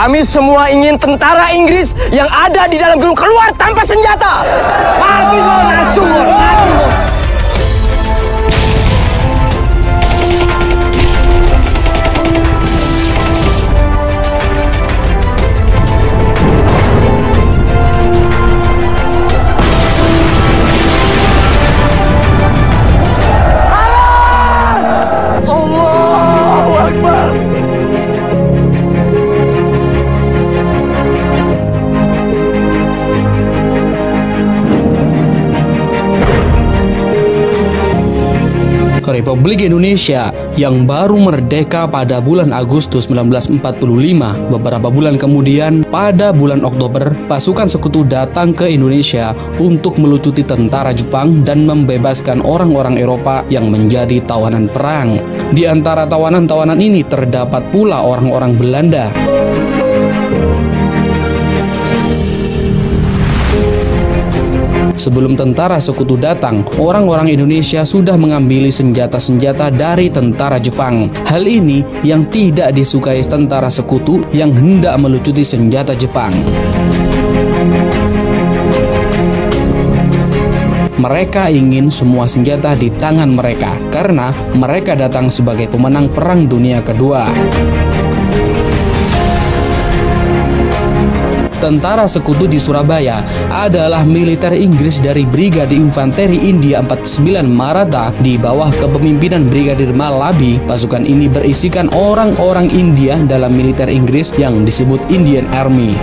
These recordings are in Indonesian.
Kami semua ingin tentara Inggris yang ada di dalam gedung keluar tanpa senjata. Mati kau langsung, mati kau. Allahu Akbar. Republik Indonesia yang baru merdeka pada bulan Agustus 1945, beberapa bulan kemudian pada bulan Oktober, pasukan sekutu datang ke Indonesia untuk melucuti tentara Jepang dan membebaskan orang-orang Eropa yang menjadi tawanan perang. Di antara tawanan-tawanan ini terdapat pula orang-orang Belanda. Sebelum tentara sekutu datang, orang-orang Indonesia sudah mengambil senjata-senjata dari tentara Jepang. Hal ini yang tidak disukai tentara sekutu yang hendak melucuti senjata Jepang. Mereka ingin semua senjata di tangan mereka karena mereka datang sebagai pemenang Perang Dunia Kedua. Tentara sekutu di Surabaya adalah militer Inggris dari Brigade Infanteri India 49 Maratha di bawah kepemimpinan Brigadir Malabi. Pasukan ini berisikan orang-orang India dalam militer Inggris yang disebut Indian Army.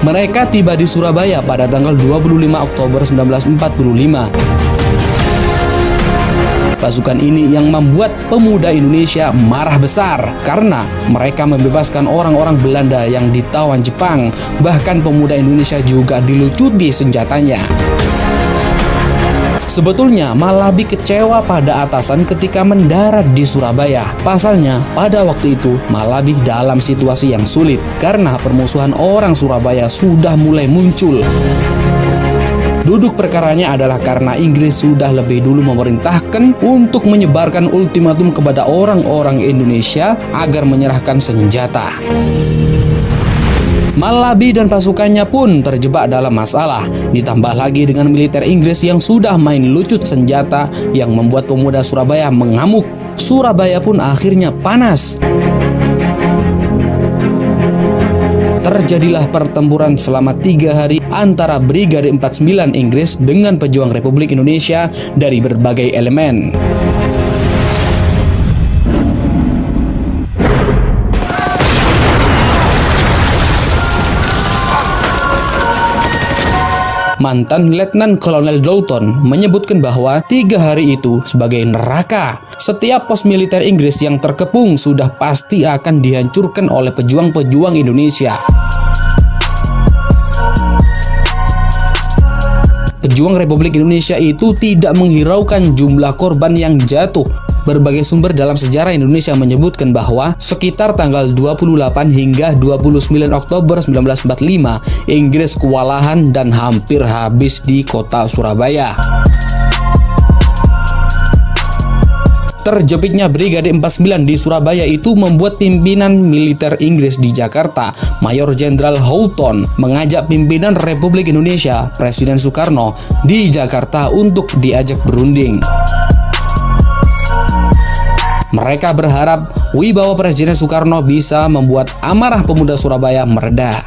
Mereka tiba di Surabaya pada tanggal 25 Oktober 1945. Pasukan ini yang membuat pemuda Indonesia marah besar karena mereka membebaskan orang-orang Belanda yang ditawan Jepang. Bahkan pemuda Indonesia juga dilucuti senjatanya. Sebetulnya Malabi kecewa pada atasan ketika mendarat di Surabaya. Pasalnya, pada waktu itu Malabi dalam situasi yang sulit karena permusuhan orang Surabaya sudah mulai muncul. Duduk perkaranya adalah karena Inggris sudah lebih dulu memerintahkan untuk menyebarkan ultimatum kepada orang-orang Indonesia agar menyerahkan senjata. Malabi dan pasukannya pun terjebak dalam masalah. Ditambah lagi dengan militer Inggris yang sudah main lucut senjata yang membuat pemuda Surabaya mengamuk. Surabaya pun akhirnya panas. Terjadilah pertempuran selama 3 hari antara Brigade 49 Inggris dengan pejuang Republik Indonesia dari berbagai elemen. Mantan Letnan Kolonel Doughton menyebutkan bahwa 3 hari itu sebagai neraka. Setiap pos militer Inggris yang terkepung sudah pasti akan dihancurkan oleh pejuang-pejuang Indonesia. Pejuang Republik Indonesia itu tidak menghiraukan jumlah korban yang jatuh. Berbagai sumber dalam sejarah Indonesia menyebutkan bahwa sekitar tanggal 28 hingga 29 Oktober 1945, Inggris kewalahan dan hampir habis di kota Surabaya. Terjepitnya Brigade 49 di Surabaya itu membuat pimpinan militer Inggris di Jakarta, Mayor Jenderal Houghton, mengajak pimpinan Republik Indonesia, Presiden Soekarno, di Jakarta untuk diajak berunding. Mereka berharap wibawa Presiden Soekarno bisa membuat amarah pemuda Surabaya mereda.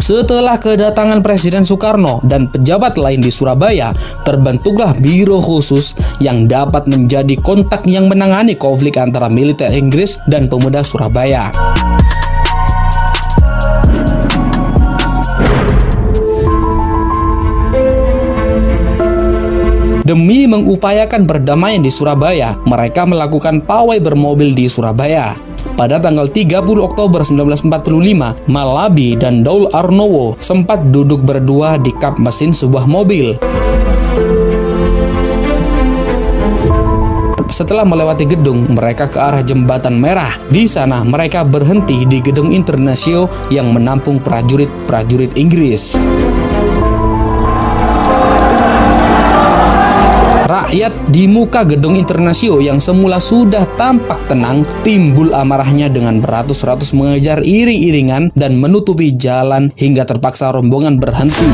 Setelah kedatangan Presiden Soekarno dan pejabat lain di Surabaya, terbentuklah biro khusus yang dapat menjadi kontak yang menangani konflik antara militer Inggris dan pemuda Surabaya. Demi mengupayakan perdamaian di Surabaya, mereka melakukan pawai bermobil di Surabaya. Pada tanggal 30 Oktober 1945, Malabi dan Daul Arnowo sempat duduk berdua di kap mesin sebuah mobil. Setelah melewati gedung, mereka ke arah Jembatan Merah. Di sana, mereka berhenti di gedung Internasio yang menampung prajurit-prajurit Inggris. Rakyat di muka gedung Internasio yang semula sudah tampak tenang timbul amarahnya dengan beratus-ratus mengejar iring-iringan dan menutupi jalan hingga terpaksa rombongan berhenti.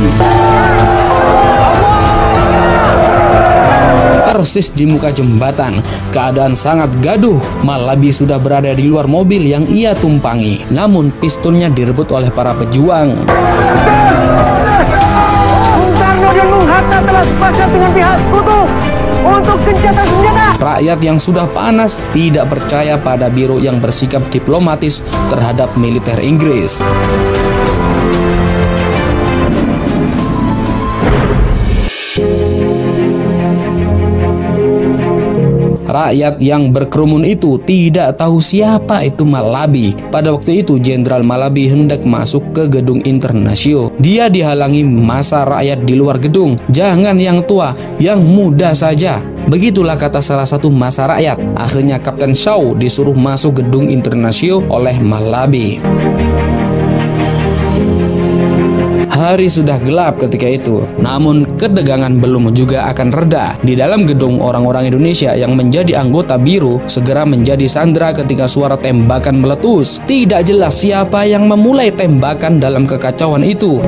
Persis di muka jembatan, keadaan sangat gaduh. Malabi sudah berada di luar mobil yang ia tumpangi, namun pistolnya direbut oleh para pejuang. Bung Karno dan Bung Hatta telah sepakat dengan pihak sekutu untuk gencatan senjata. Rakyat yang sudah panas tidak percaya pada Biro yang bersikap diplomatis terhadap militer Inggris. Rakyat yang berkerumun itu tidak tahu siapa itu Malabi. Pada waktu itu Jenderal Malabi hendak masuk ke gedung Internasio. Dia dihalangi massa rakyat di luar gedung. "Jangan yang tua, yang muda saja." Begitulah kata salah satu massa rakyat. Akhirnya Kapten Shaw disuruh masuk gedung Internasio oleh Malabi. Hari sudah gelap ketika itu, namun ketegangan belum juga akan reda. Di dalam gedung, orang-orang Indonesia yang menjadi anggota Biro segera menjadi sandera ketika suara tembakan meletus. Tidak jelas siapa yang memulai tembakan dalam kekacauan itu.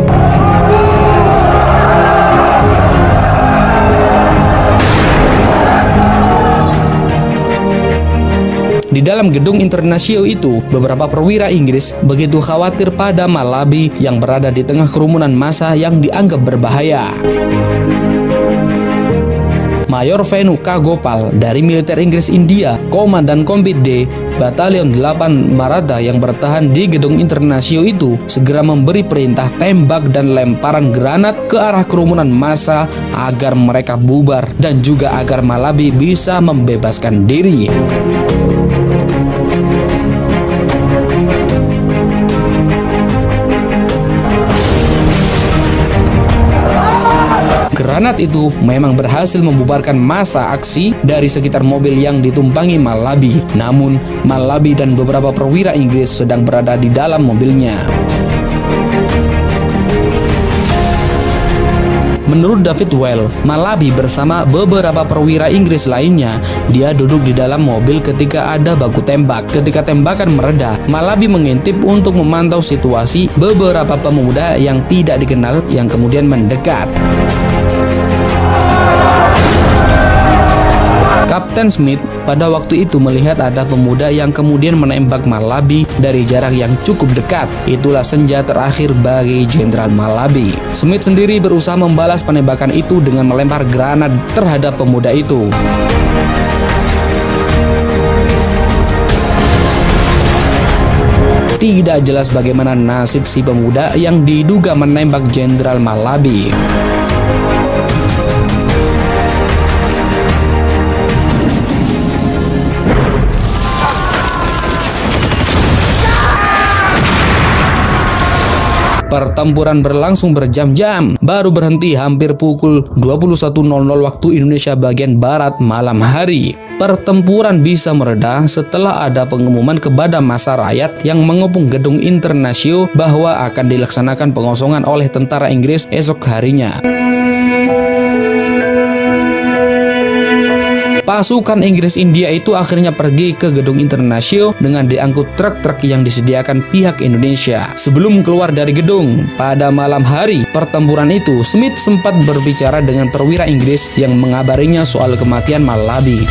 Di dalam gedung Internasio itu, beberapa perwira Inggris begitu khawatir pada Malabi yang berada di tengah kerumunan massa yang dianggap berbahaya. Mayor Venu K. Gopal dari militer Inggris India, Komandan Kompit D, Batalion 8 Maratha yang bertahan di gedung Internasio itu segera memberi perintah tembak dan lemparan granat ke arah kerumunan massa agar mereka bubar dan juga agar Malabi bisa membebaskan diri. Granat itu memang berhasil membubarkan massa aksi dari sekitar mobil yang ditumpangi Malabi. Namun, Malabi dan beberapa perwira Inggris sedang berada di dalam mobilnya. Menurut David Well, Malabi bersama beberapa perwira Inggris lainnya, dia duduk di dalam mobil ketika ada baku tembak. Ketika tembakan mereda, Malabi mengintip untuk memantau situasi beberapa pemuda yang tidak dikenal yang kemudian mendekat. Kapten Smith pada waktu itu melihat ada pemuda yang kemudian menembak Malabi dari jarak yang cukup dekat. Itulah senjata terakhir bagi Jenderal Malabi. Smith sendiri berusaha membalas penembakan itu dengan melempar granat terhadap pemuda itu. Tidak jelas bagaimana nasib si pemuda yang diduga menembak Jenderal Malabi. Pertempuran berlangsung berjam-jam, baru berhenti hampir pukul 21.00 waktu Indonesia bagian Barat malam hari. Pertempuran bisa mereda setelah ada pengumuman kepada massa rakyat yang mengepung gedung Internasio bahwa akan dilaksanakan pengosongan oleh tentara Inggris esok harinya. Pasukan Inggris India itu akhirnya pergi ke gedung Internasio dengan diangkut truk-truk yang disediakan pihak Indonesia. Sebelum keluar dari gedung, pada malam hari pertempuran itu, Smith sempat berbicara dengan perwira Inggris yang mengabarinya soal kematian Malabi.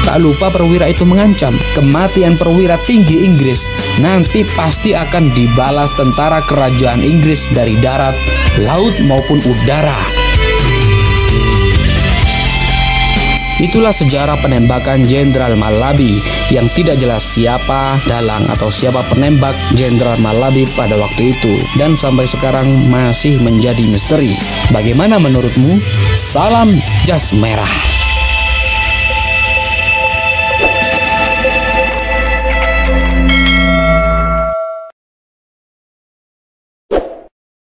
Tak lupa perwira itu mengancam, kematian perwira tinggi Inggris nanti pasti akan dibalas tentara kerajaan Inggris dari darat, laut maupun udara. Itulah sejarah penembakan Jenderal Malabi yang tidak jelas siapa dalang atau siapa penembak Jenderal Malabi pada waktu itu dan sampai sekarang masih menjadi misteri. Bagaimana menurutmu? Salam Jas Merah.